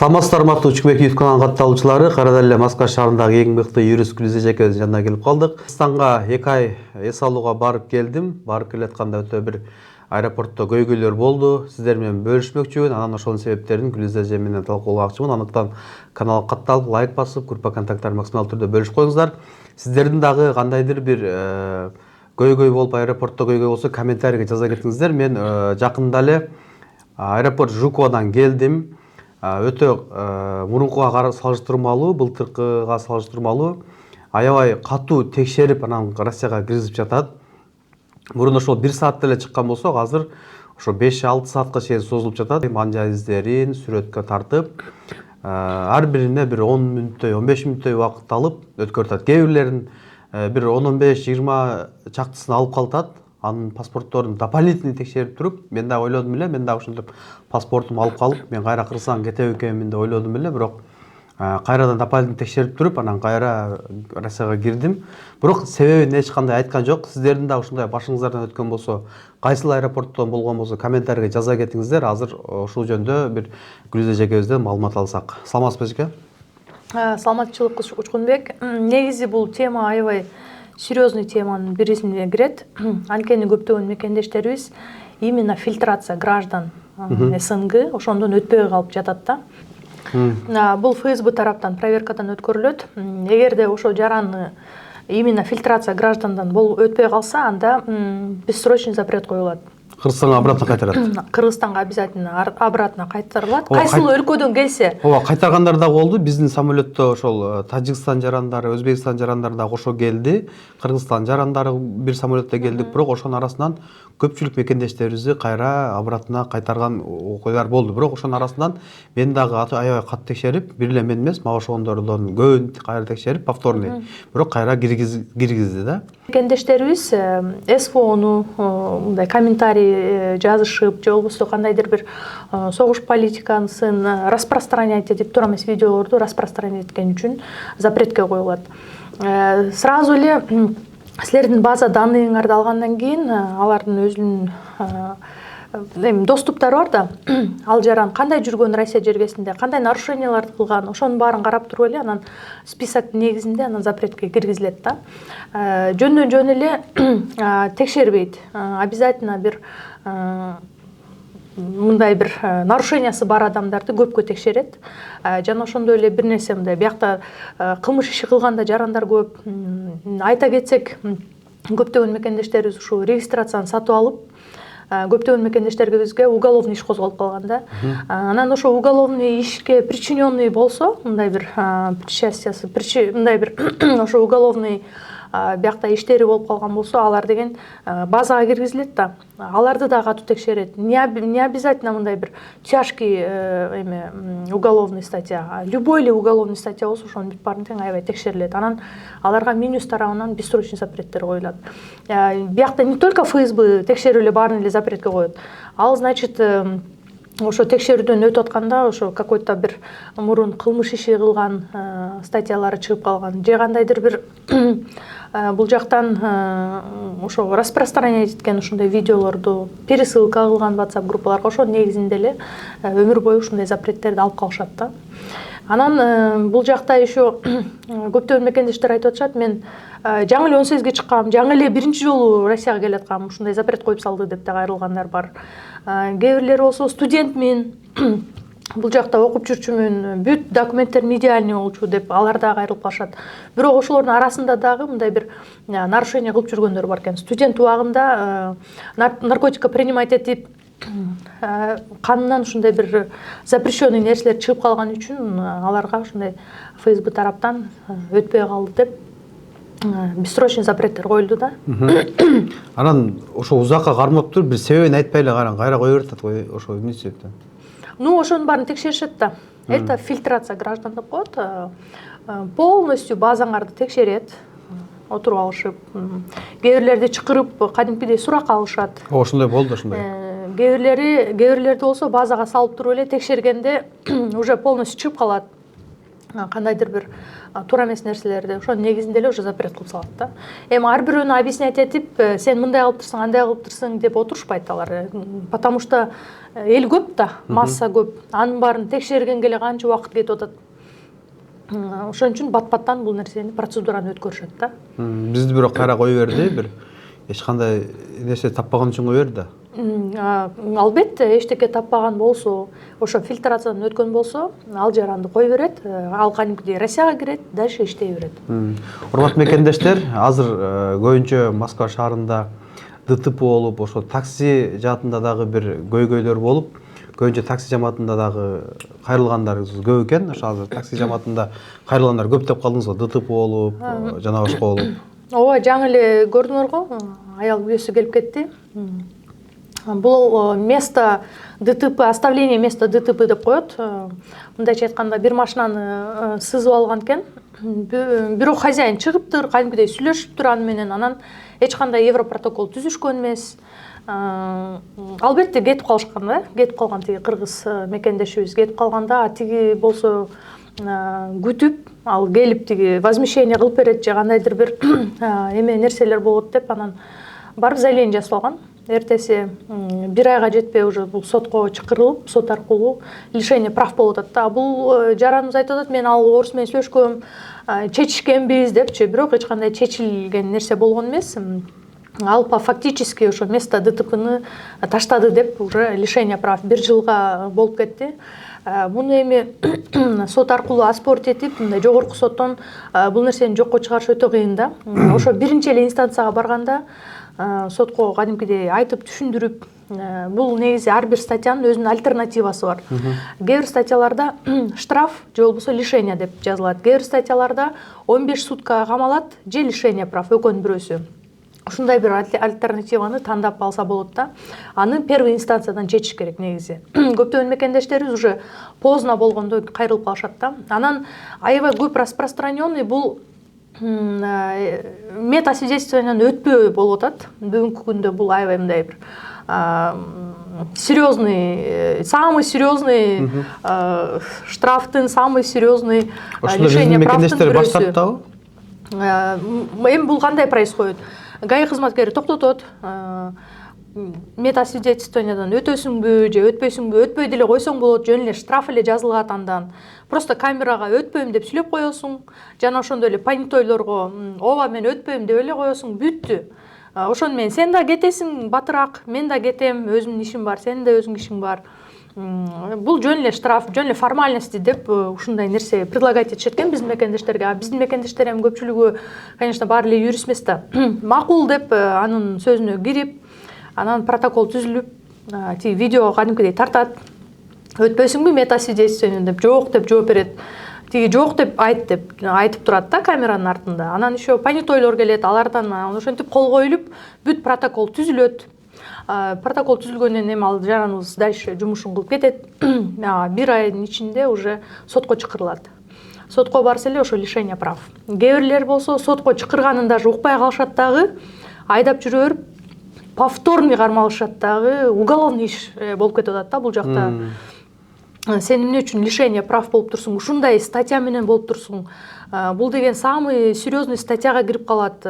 Саламатсыздар, урматтуу Үчкүмек YouTube каналынын катталуучулары. Карада эле Москва шаарындагы эң мыкты юрист Гүлизде Жекебиздин жанына келип калдык. Кыргызстанга 2 ай эс алууга барып келдим. Барып келатканда өтө бир аэропортто көйгөйлөр болду. Сиздер менен бөлүшмөкчүмүн. Анан ошонун себептерин Гүлизде Же менен талкуулакчымын. Андыктан каналга катталып, лайк басып, группа контакттарды максималдуу түрдө бөлүшүп коюңуздар. Сиздердин дагы кандайдыр бир көйгөй болуп, аэропортто көйгөй болсо комментарийге жаза кетиңиздер. Мен жакында эле аэропорт Жуковадан келдим. Өтө мурункуга салыштырмалуу, былтыркыга салыштырмалуу аябай катуу текшерип, анан Россияга киргизип жатат. Мурун ошол 1 саатта эле чыккан болсо, азыр ошо 5-6 саатка чейин созулуп жатат. Манжа издерин сүрөткө тартып, ар бирине бир 10 мүнөттөй, 15 мүнөттөй убакыт алып өткөртөт. Кээ бирлерин бир 15-20 чактысын алып калтат. Анын паспортторун дополнительный текшерип туруп, мен да ойлодум эле, мен да ошентип паспортумду алып калып, мен кайра Кыргызстанга кетем экенмин деп ойлодум эле, бирок кайрадан дополнительный текшерип туруп, анан кайра Россияга кирдим. Бирок себебин эч кандай айткан жок. Сиздердин да ушундай башыңыздардан өткөн болсо, кайсыл аэропорттон болгон болсо, комментарийге жаза кетиңиздер. Азыр ушул жөндө бир Гүлизде Жекебизден маалымат алсак. Саламатсызбы эжеке? Саламатчылык Учкунбек. Негизи бул тема аябай серьезный теманын бирисине кирет. Анткени көптөгөн мекендештерибиз именно фильтрация граждан СНГ ошондон өтпөй калып жатат да. Бул ФСБ тараптан проверкадан өткөрүлөт. Эгерде ошо жараны именно фильтрация граждандан өтпөй калса, анда бессрочный запрет коюлат. Кыргызстанга обратно кайтарат. Кыргызстанга обязательно обратно кайтарылат. Кайсыл өлкөдөн келсе. Ооба, кайтаргандар да болду. Биздин самолетто ошол Тажикстан жарандары, Өзбекстан жарандары да кошо келди. Кыргызстан жарандары бир самолетте келдик, бирок ошонун арасынан көпчүлүк мекендештерибизди кайра обратно кайтарган окуялар болду. Бирок ошонун арасынан мен дагы аябай катуу текшерип, бир эле мен эмес, мага ошондордон көбүн кайра текшерип, повторный. Бирок кайра киргизди да. Мекендештерибиз СВОну мындай комментарий жазышып, же болбосо кандайдыр бир согуш политикасын распространять этип тура эмес видеолорду распространять эткен үчүн запретке коюлат. Сразу эле силердин база данныйыңарды алгандан кийин алардын өзүнүн доступтары бар да. Ал жаран кандай жүргөн Россия жергесинде, кандай нарушенияларды кылган, ошонун баарын карап туруп эле анан список негизинде анан запретке киргизилет да. Жөндөн жөн эле текшербейт. Обязательно бир мындай бир нарушениясы бар адамдарды көпкө текшерет. Жана ошондой эле бир нерсе мындай биякта кылмыш иши кылганда жарандар көп. Айта кетсек, көптөгөн мекендештерибиз ушу регистрацияны сатып алып, көптөгөн мекендештерибизге уголовный иш козголуп калган да. Анан ошо уголовный ишке причиненный болсо, мындай бир причастиясы, мындай бир ошо уголовный биякта иштери болуп калган болсо, алар деген базага киргизилет да. Аларды да катуу текшерет. Не обязательно мындай бир тяжкий уголовный статья. Любой эле уголовный статья болсо, ошонун бүт баарын тең аябай текшерилет. Анан аларга Минюст тарабынан бессрочный запреттер коюлат. Биякта не только ФСБ текшерүү эле баарын эле запретке коет. Ал, значит, ошо текшерүүдөн өтүп атканда ошо какой-то бир мурун кылмыш иши кылган статьялары чыгып калган, же кандайдыр бир бул жактан ошо распространять эткен ушундай видеолорду пересылка кылган WhatsApp группаларга, ошонун негизинде эле өмүр бою ушундай запреттерди алып калышат да. Анан бул жакта еще көптөгөн мекендештер айтып атышат, мен жаңы эле 18-ге чыккам, жаңы эле биринчи жолу Россияга келаткам, ушундай запрет коюп салды деп да кайрылгандар бар. Кээ бирлери болсо студентмин, бул жакта окуп жүрчүмүн, бүт документтерим идеальный болчу деп алар да кайрылып калышат. Бирок ошолордун арасында дагы мындай бир нарушение кылып жүргөндөр бар экен. Студент убагында наркотика принимать этип, канынан ушундай бир запрещенный нерселер чыгып калган үчүн аларга ушундай ФСБ тараптан өтпөй калды деп бессрочный запреттер коюлду да. Анан ошо узакка кармап туруп, бир себебин айтпай эле кайра кое берет ошо эмне себептен? Ну, ошонун баарын текшеришет да. Это фильтрация граждан деп коет. Полностью базаңарды текшерет, отуруп алышып. Кээ бирлерди чакырып, кадимкидей сурак алышат. Ошондой болду, ошондой. Кээ бирлерди болсо базага салып туруп эле текшергенде уже полностью чыгып калат. кандайдыр бир туура эмес нерселерди ошонун негизинде эле уже запрет кылып салат да. Эми ар бирөөнү объяснять этип сен мындай кылыптырсың, андай кылыптырсың деп отурушпайт алар. Потому что эл көп да, масса көп. Анын баарын текшергенге эле канча убакыт кетип атат. Ошон үчүн бат-баттан бул нерсени процедураны өткөрүшөт да. Бизди бирок кайра кое берди, бир эч кандай нерсе таппаган үчүн кое берди да. Албетте эчтеке таппаган болсо, ошо фильтрациядан өткөн болсо, ал жаранды кое берет, ал кадимкидей Россияга кирет, дальше иштей берет. Урматтуу мекендештер, азыр көбүнчө Москва шаарында ДТП болуп, ошо такси жаатында дагы бир көйгөйлөр болуп, көбүнчө такси жамаатында дагы кайрылгандар көп экен. Ошо азыр такси жамаатында кайрылгандар көп деп калдыңыз го, ДТП болуп, жана башка болуп. Ооба, жаңы эле көрдүңөр го, аял күйөөсү келип кетти. Бул место ДТП, оставление места ДТП деп коет. Мындайча айтканда бир машинаны сызып алган экен. Бирок хозяин чыгыптыр, кадимкидей сүйлөшүптүр аны менен, анан эч кандай европротокол түзүшкөн эмес. Албетте кетип калышкан да, кетип калган тиги кыргыз мекендешибиз кетип калганда, тиги болсо күтүп, ал келип тиги возмещение кылып берет же кандайдыр бир эме нерселер болот деп, анан барып заявление жазып алган. Эртеси бир айга жетпей уже бул сотко чакырылып, сот аркылуу лишение прав болуп атат да. Бул жараныбыз айтып атат, мен ал орус менен сүйлөшкөм, чечишкенбиз депчи, бирок эч кандай чечилген нерсе болгон эмес. Ал фактически ошо место ДТПны таштады деп уже лишение прав 1 жылга болуп кетти. Муну эми сот аркылуу оспорить этип, жогорку соттон бул нерсени жокко чыгарыш өтө кыйын да. Ошо биринчи эле инстанцияга барганда сотко кадимкидей айтып түшүндүрүп, бул негизи ар бир статьянын өзүнүн альтернативасы бар. Кээ бир статьяларда штраф же болбосо лишение деп жазылат. Кээ бир статьяларда 15 сутка камалат же лишение прав, экөөнүн бирөөсү. Ушундай бир альтернативаны тандап алса болот да. Аны первый инстанциядан чечиш керек негизи. Көптөгөн мекендештерибиз уже поздно болгондо кайрылып калышат да. Анан аябай көп распространенный бул метасвидетельствованиеден өтпөө болуп атат. Бүгүнкү күндө бул аябай мындай бир серьезный, самый серьезный штрафтын, самый серьезный лишение правдын бирөөсү. Эми бул кандай происходит? ГАИ кызматкери токтотот, метасвидетельствованиеден өтөсүңбү же өтпөйсүңбү, өтпөй деле койсоң болот, жөн эле штраф эле жазылат андан. Просто камерага өтпөйм деп сүйлөп коесуң, жана ошондой эле понятойлорго ооба мен өтпөйм деп эле коесуң, бүттү. Ошону менен сен да кетесиң батыраак, мен да кетем, өзүмдүн ишим бар, сенин да өзүңдүн ишиң бар. Бул жөн эле штраф, жөн эле формальности деп ушундай нерсе предлагать этишет экен биздин мекендештерге. А биздин мекендештер эми көпчүлүгү, конечно, баары эле юрист эмес да. Макул деп анын сөзүнө кирип, анан протокол түзүлүп, тиги видеого кадимкидей тартат. Өтпөйсүңбү метасвидетельствование деп жок деп жооп берет. Тиги жок деп айтып турат да камеранын артында. Анан еще понятойлор келет, алардан ошентип кол коюлуп, бүт протокол түзүлөт. Протокол түзүлгөндөн эми ал жараныбыз дальше жумушун кылып кетет. 1 айдын ичинде уже сотко чакырылат. Сотко барса эле ошо лишение прав. Кээ бирлер болсо сотко чакырганын даже укпай калышат дагы, айдап жүрө берип повторный кармалышат дагы, уголовный иш болуп кетип атат да бул жакта. Сен эмне үчүн лишение прав болуп турсуң, ушундай статья менен болуп турсуң. Бул деген самый серьезный статьяга кирип калат.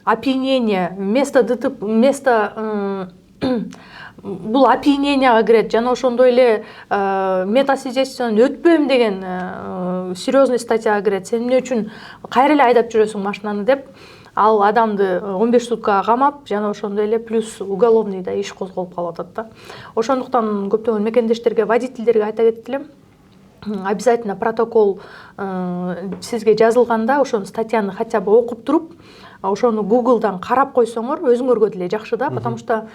Опьянение, место ДТП, место бул опьяненияга кирет, жана ошондой эле метасвидетельствованиеден өтпөйм деген серьезный статьяга кирет. Сен эмне үчүн кайра эле айдап жүрөсүң машинаны деп, ал адамды 15 суткага камап, жана ошондой эле плюс уголовный да иш козголуп калып атат да. Ошондуктан көптөгөн мекендештерге, водительдерге айта кетип элем, обязательно протокол сизге жазылганда ошону статьяны хотя бы окуп туруп, ошону Google'дан карап койсоңор өзүңөргө деле жакшы да, потому что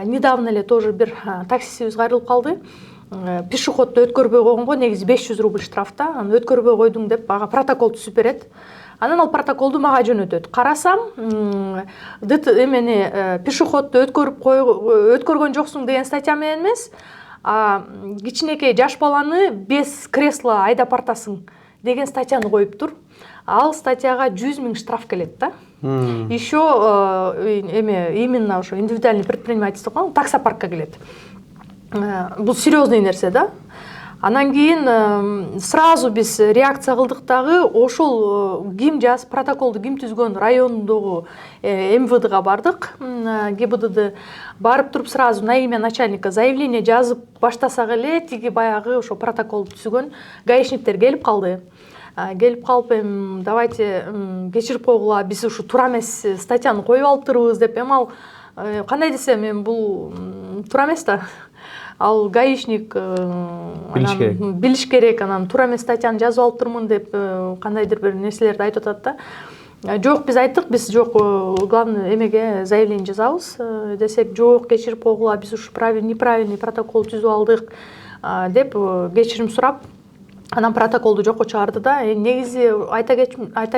недавно эле тоже бир таксистибиз кайрылып калды. Пешеходду өткөрбөй койгонго негизи 500 рубль штраф да, аны өткөрбөй койдуң деп ага протокол түзүп берет. Анан ал протоколду мага жөнөтөт. Карасам, эмени пешеходду өткөргөн жоксуң деген статья менен эмес, кичинекей жаш баланы без кресла айдап артасың деген статьяны коюп тур. Ал статьяга 100 000 штраф келет да. Еще именно ошо индивидуальный предпринимательство, таксопаркка келет. Бул серьезный нерсе да. Анан кийин сразу биз реакция кылдык дагы, ошол ким протоколду ким түзгөн райондогу МВДга бардык. ГИБДД барып туруп сразу на имя начальника заявление жазып баштасак эле тиги баягы ошо протоколду түзгөн гаишниктер келип калды. Келип калып, давайте кечирип койгула, биз ушу туура эмес статьяны коюп алыптырбыз деп. Ал кандай десем, эми бул туура эмес да. Ал гаишник билиш керек, анан туура эмес статьяны жазып алыптырмын деп кандайдыр бир нерселерди айтып атат да. Жок, биз айттык, биз жок, главный эмеге заявление жазабыз десек, жок, кечирип койгула, биз ушу неправильный протокол түзүп алдык деп кечирим сурап, анан протоколду жокко чыгарды да. Негизи айта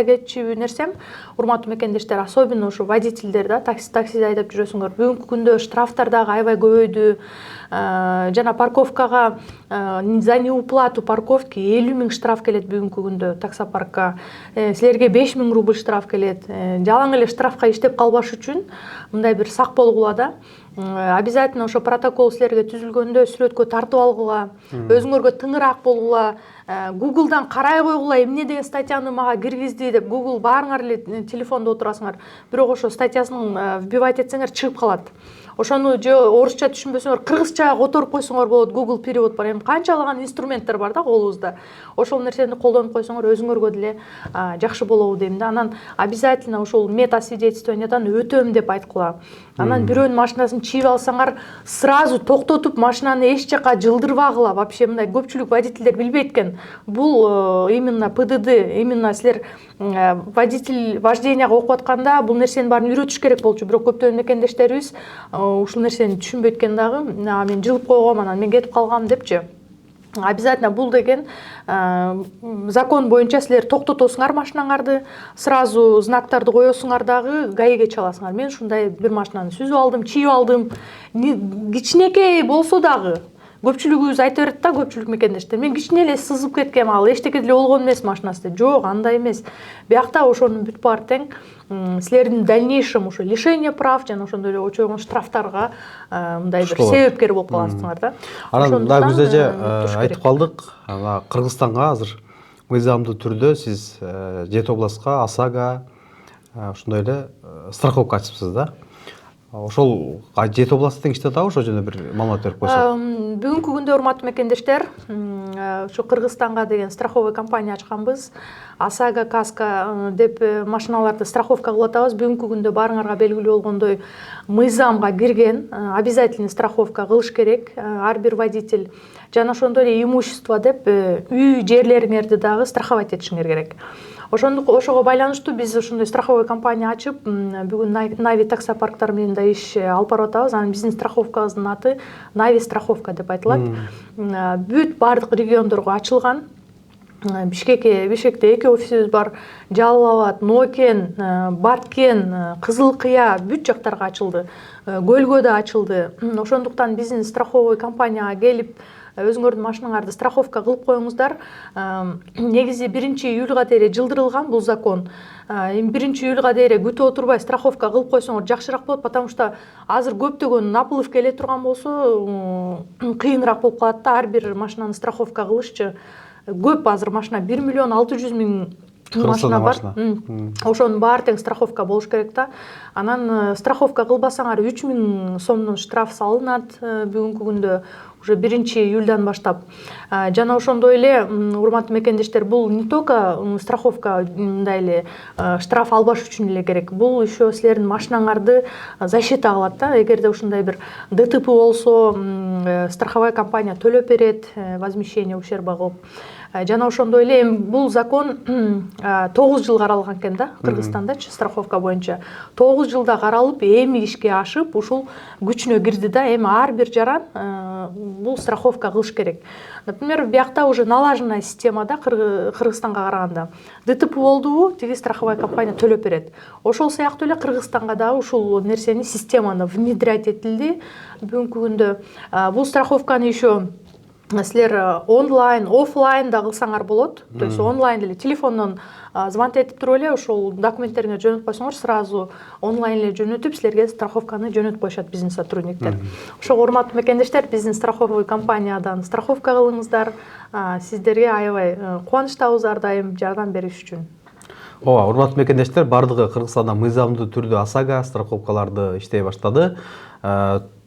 кетчү нерсем, урматтуу мекендештер, особенно ошо водительдер да, таксиде айдап жүрөсүңөр. Бүгүнкү күндө штрафтар дагы аябай көбөйдү. Жана парковкага за неуплату парковки 50 000 штраф келет бүгүнкү күндө таксопаркка. Силерге 5 000 рубль штраф келет. Жалаң эле штрафка иштеп калбаш үчүн мындай бир сак болгула да. Обязательно ошо протокол силерге түзүлгөндө сүрөткө тартып алгыла, өзүңөргө тыңыраак болгула, Google'дан карай койгула, эмне деген статьяны мага киргизди деп. Google баарыңар эле телефондо отурасыңар, бирок ошо статьясын вбивать этсеңер чыгып калат. Ошону же орусча түшүнбөсөңөр, кыргызча которуп койсоңор болот, Google перевод бар. Эми канчалаган инструменттер бар да колубузда. Ошол нерсени колдонуп койсоңор өзүңөргө деле жакшы болобу дейм да. Анан обязательно ошол метасвидетельствованиядан өтөм деп айткыла. Анан бирөөнүн машинасын чийип алсаңар, сразу токтотуп машинаны эч жака жылдырбагыла. Вообще мындай көпчүлүк водительдер билбейт экен. Бул именно ПДД, именно силер водитель вожденияга окуп атканда бул нерсенин баарын үйрөтүш керек болчу. Бирок көптөгөн мекендештерибиз ушул нерсени түшүнбөйт экен дагы. Мен жылып койгом, анан мен кетип калгам депчи. Обязательно бул деген закон боюнча силер токтотосуңар машинаңарды, сразу знактарды коесуңар дагы, гаиге чаласыңар. Мен ушундай бир машинаны сүзүп алдым, чийип алдым. Кичинекей болсо дагы көпчүлүгүбүз айта берет да, көпчүлүк мекендештер. Мен кичине эле сызып кеткем, ал эчтеке деле болгон эмес машинасы. Жок, андай эмес. Биякта ошонун бүт баары тең. Силердин дальнейшем ошо лишение прав жана ошондой эле очойгон штрафтарга мындай бир себепкер болуп каласыңар да. Анан дагы биз эже айтып калдык, Кыргызстанга азыр мыйзамдуу түрдө сиз жети областка ОСАГО ошондой эле страховка ачыпсыз да. Ошол жети областтын ичинде дагы ошо жөнүндө бир маалымат берип койсок. Бүгүнкү күндө урматтуу мекендештер, ушу Кыргызстанга деген страховый компания ачканбыз. ОСАГО, КАСКО деп машиналарды страховка кылып атабыз. Бүгүнкү күндө баарыңарга белгилүү болгондой мыйзамга кирген, обязательный страховка кылыш керек ар бир водитель. Жана ошондой эле имущество деп үй жерлериңерди дагы страховать этишиңер керек. Ошого байланыштуу биз ошондой страховой компания ачып, бүгүн Нави таксопарктар менен да иш алып барып атабыз. Анан биздин страховкабыздын аты Нави страховка деп айтылат. Бүт бардык региондорго ачылган. Бишкекте 2 офисибиз бар. Жалал Абад, Нокен, Баткен, Кызыл Кыя бүт жактарга ачылды. Көлгө да ачылды. Ошондуктан биздин страховой компанияга келип өзүңөрдүн машинаңарды страховка кылып коюңуздар. Негизи 1-июлга дейре жылдырылган бул закон. 1-июлга дейре күтүп отурбай страховка кылып койсоңор жакшыраак болот, потому что азыр көптөгөн наплыв келе турган болсо кыйыныраак болуп калат да. Ар бир машинаны страховка кылышчы көп. Азыр машина 1 600 000 машина бар. Ошонун баары тең страховка болуш керек да. Анан страховка кылбасаңар 3000 сомдон штраф салынат бүгүнкү күндө уже 1-июлдан баштап. Жана ошондой эле урматтуу мекендештер, бул не только страховка мындай эле штраф албаш үчүн эле керек. Бул еще силердин машинаңарды защита кылат да. Эгерде ушундай бир ДТП болсо, страховая компания төлөп берет, возмещение ущерба кылып. Жана ошондой эле бул закон 9 жыл каралган экен да, Кыргызстандачы страховка боюнча. 9 жылда каралып, эми ишке ашып, ушул күчүнө кирди да. Эми ар бир жаран бул страховка кылыш керек. Например, биякта уже налаженная система да, Кыргызстанга караганда. ДТП болдубу, тиги страховая компания төлөп берет. Ошол сыяктуу эле Кыргызстанга дагы ушул нерсени, системаны внедрять этилди. Бүгүнкү күндө бул страховканы еще силер онлайн, офлайн да кылсаңар болот. То есть онлайн эле телефондон звонок этип туруп эле ошол документтериңерди жөнөтүп койсоңор сразу онлайн эле жөнөтүп силерге страховканы жөнөтүп коюшат бизнес сотрудниктер. Ошого урматтуу мекендештер, биздин страховой компаниядан страховка кылыңыздар. Сиздерге аябай кубанычтабыз ар дайым жардам бериш үчүн. Ооба, урматтуу мекендештер, бардыгы Кыргызстанда мыйзамдуу түрдө ОСАГО страховкаларды иштей баштады.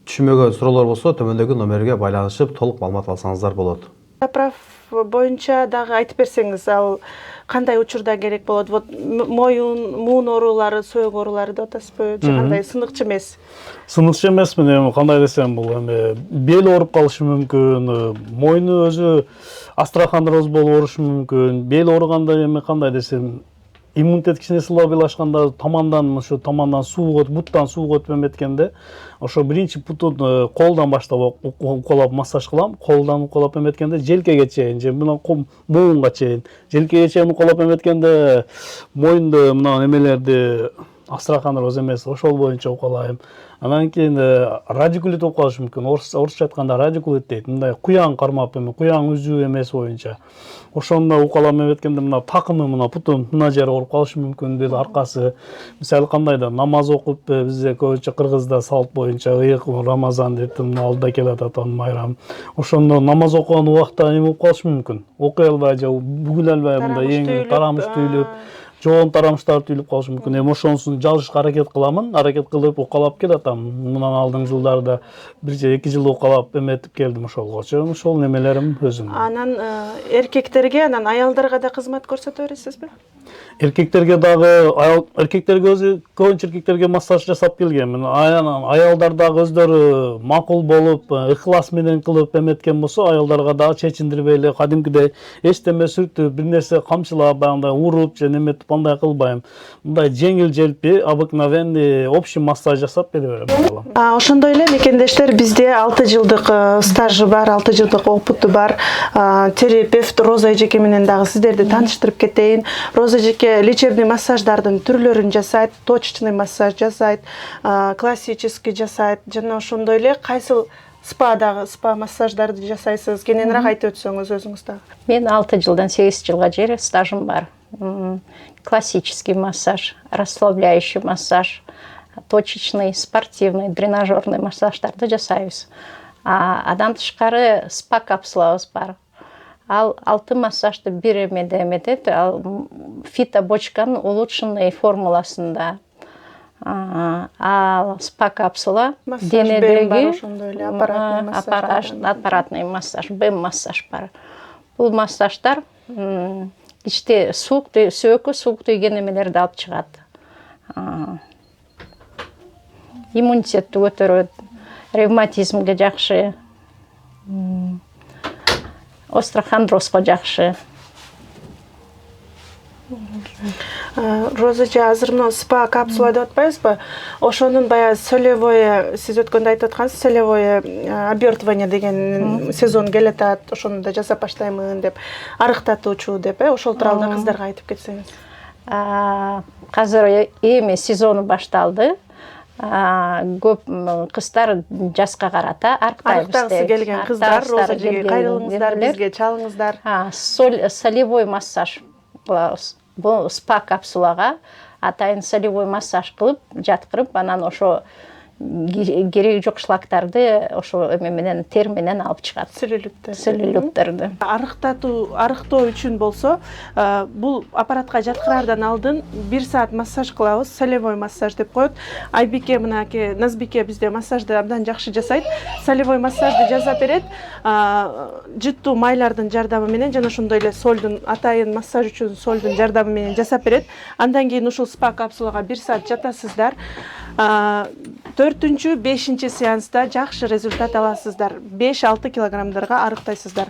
Түшүнбөгөн суроолор болсо төмөндөгү номерге байланышып толук маалымат алсаңыздар болот. Заправ боюнча дагы айтып берсеңиз, ал кандай учурда керек болот? Вот муун оорулары, сөөк оорулары деп атасызбы, же кандай сыныгчы эмес? Сыныгчы эмесмин, эми кандай десем, бул эми бел ооруп калышы мүмкүн, мойну өзү астрахандроз болуп оорушу мүмкүн. Бел ооруганда эми кандай десем, иммунитет кичине слабыйлашканда тамандан суу өтүп, буттан суу өтүп эметкенде, ошо биринчи бутун колдон баштап укалап массаж кылам. Колдон укалап эметкенде желкеге чейин, же мына муунга чейин. Желкеге чейин укалап эметкенде мойунду мына эмелерди астрахандроз эмес, ошол боюнча укалайм. Анан кийин радикулит болуп калышы мүмкүн. Орусча айтканда радикулит дейт. Мындай куяң кармап эме, куяң үзүү эмес боюнча. Ошондо укалап эметкенде мына такымы мына бутун мына жери ооруп калышы мүмкүн, бел аркасы. Мисалы кандайда намаз окуп, бизде көбүнчө кыргызда салт боюнча ыйык Рамазан деп мына алдыда келатат майрам. Ошондо намаз окуган убакта эме болуп калышы мүмкүн. Окуй албай же бүгүлө албай мындай тарамыш түйүлүп, жоон тарамыштар түйүлүп калышы мүмкүн. Эми ошонусун жазышка аракет кыламын, аракет кылып укалап келатам. Мындан алдыңкы жылдарда 1-2 жыл укалап эметип келдим ошолгочу. Ошол немелерим өзүм. Анан эркектерге, анан аялдарга да кызмат көрсөтө бересизби? Эркектерге дагы, эркектерге өзү көбүнчө эркектерге массаж жасап келгенмин. Аялдар дагы өздөрү макул болуп, ыхлас менен кылып эметкен болсо, аялдарга дагы чечиндирбей эле кадимкидей эчтеме сүртүп, бир нерсе камчылап, баягындай уруп же неметип андай кылбайм. Мындай жеңил желпи, обыкновенный общий массаж жасап бере берем. Ошондой эле мекендештер, бизде 6 жылдык стажы бар, 6 жылдык опыту бар терапевт Роза эжеке менен дагы сиздерди тааныштырып кетейин. Роза эжеке лечебный массаждардын түрлөрүн жасайт, точечный массаж жасайт, классический жасайт, жана ошондой эле кайсыл спа массаждарды жасайсыз? Кененирээк айтып өтсөңүз өзүңүз дагы. Мен 6 жылдан 8 жылга жери стажым бар. Классический массаж, расслабляющий массаж, точечный, спортивный, тренажерный массаждарды жасайбыз. Адан тышкары спа капсулабыз бар. Ал 6 массажды бир эмеде эметет, ал фитобочканын улучшенный формуласында. Ал спа капсула денедеги аппаратный массаж, БЭМ массаж бар. Бул массаждар ичте сөөккө суук тийген эмелерди алып чыгат. Иммунитетти көтөрөт, ревматизмге жакшы, остеохондрозго жакшы. Роза эже, азыр мына спа капсула деп атпайбызбы? Ошонун баягы солевое, сиз өткөндө айтып аткансыз, солевое обертывание деген сезон келатат, ошону да жасап баштаймын деп, арыктатуучу деп, ошол тууралуу да кыздарга айтып кетсеңиз. Азыр эми сезону башталды. Көп кыздар жаска карата арыктайбыз. Арыктагысы келген кыздар, Роза эжеге кайрылыңыздар, бизге чалыңыздар. Солевой массаж. Бул спа капсулага атайын солевой массаж кылып, жаткырып, анан ошо кереги жок шлактарды ошо эме менен тер менен алып чыгат. Целлюлиттерди. Арыктоо үчүн болсо, бул аппаратка жаткыраардан алдын 1 саат массаж кылабыз, солевой массаж деп коет. Айбике мынаке, Назбике бизде массажды абдан жакшы жасайт. Солевой массажды жасап берет, жыттуу майлардын жардамы менен жана ошондой эле солдун, атайын массаж үчүн солдун жардамы менен жасап берет. Андан кийин ушул спа капсулага 1 саат жатасыздар. 4-5 сеанста жакшы результат аласыздар. 5-6 килограммдарга арыктайсыздар.